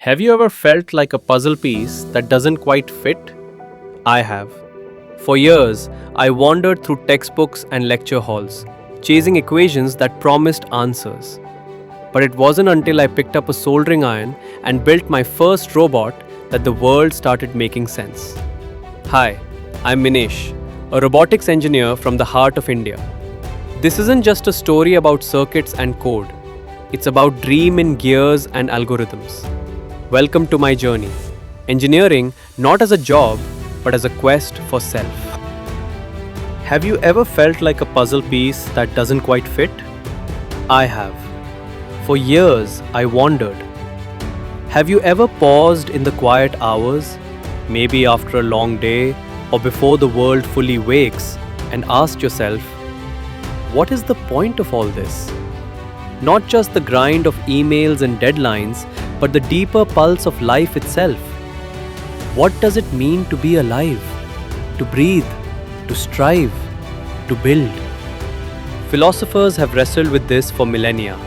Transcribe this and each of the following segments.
Have you ever felt like a puzzle piece that doesn't quite fit? I have. For years, I wandered through textbooks and lecture halls, chasing equations that promised answers. But it wasn't until I picked up a soldering iron and built my first robot that the world started making sense. Hi, I'm Minesh, a robotics engineer from the heart of India. This isn't just a story about circuits and code, it's about dream in gears and algorithms. Welcome to my journey. Engineering not as a job, but as a quest for self. Have you ever felt like a puzzle piece that doesn't quite fit? I have. For years, I wondered. Have you ever paused in the quiet hours, maybe after a long day or before the world fully wakes, and asked yourself, what is the point of all this? Not just the grind of emails and deadlines, but the deeper pulse of life itself. What does it mean to be alive, to breathe, to strive, to build? Philosophers have wrestled with this for millennia,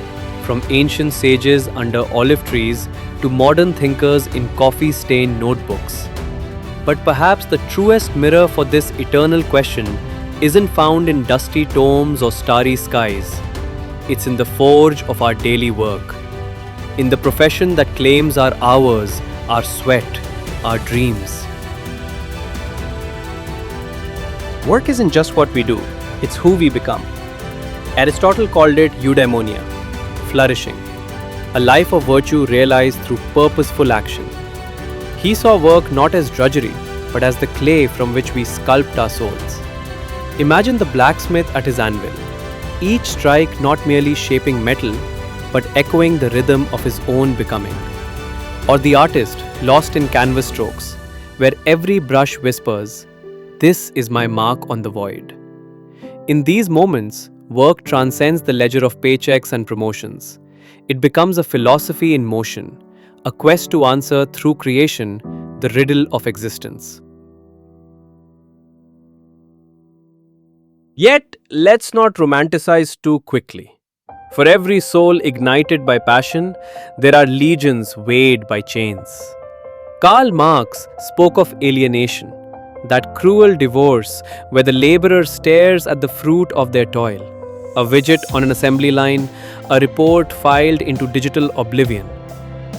from ancient sages under olive trees to modern thinkers in coffee-stained notebooks. But perhaps the truest mirror for this eternal question isn't found in dusty tomes or starry skies. It's in the forge of our daily work, in the profession that claims our hours, our sweat, our dreams. Work isn't just what we do, it's who we become. Aristotle called it eudaimonia, flourishing, a life of virtue realized through purposeful action. He saw work not as drudgery, but as the clay from which we sculpt our souls. Imagine the blacksmith at his anvil, each strike not merely shaping metal, but echoing the rhythm of his own becoming. Or the artist lost in canvas strokes, where every brush whispers, "This is my mark on the void." In these moments, work transcends the ledger of paychecks and promotions. It becomes a philosophy in motion, a quest to answer through creation the riddle of existence. Yet, let's not romanticize too quickly. For every soul ignited by passion, there are legions weighed by chains. Karl Marx spoke of alienation, that cruel divorce where the laborer stares at the fruit of their toil, a widget on an assembly line, a report filed into digital oblivion,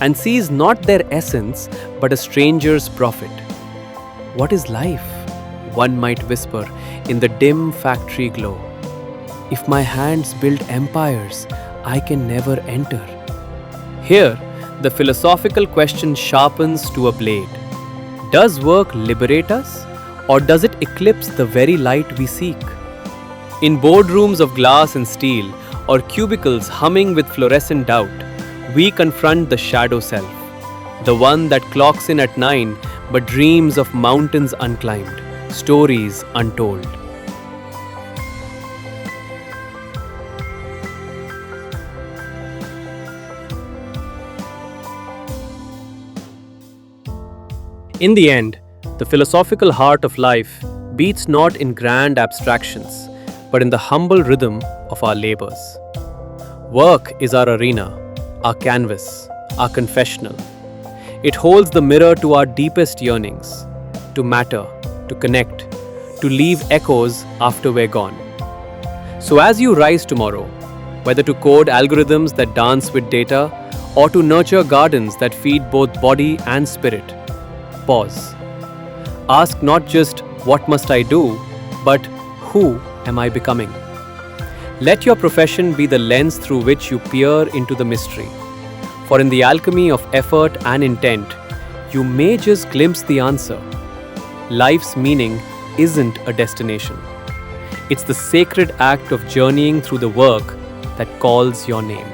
and sees not their essence but a stranger's profit. What is life? One might whisper in the dim factory glow. If my hands build empires, I can never enter. Here, the philosophical question sharpens to a blade. Does work liberate us, or does it eclipse the very light we seek? In boardrooms of glass and steel, or cubicles humming with fluorescent doubt, we confront the shadow self, the one that clocks in at 9 but dreams of mountains unclimbed, stories untold. In the end, the philosophical heart of life beats not in grand abstractions, but in the humble rhythm of our labors. Work is our arena, our canvas, our confessional. It holds the mirror to our deepest yearnings, to matter, to connect, to leave echoes after we're gone. So as you rise tomorrow, whether to code algorithms that dance with data or to nurture gardens that feed both body and spirit, pause. Ask not just what must I do, but who am I becoming? Let your profession be the lens through which you peer into the mystery. For in the alchemy of effort and intent, you may just glimpse the answer. Life's meaning isn't a destination. It's the sacred act of journeying through the work that calls your name.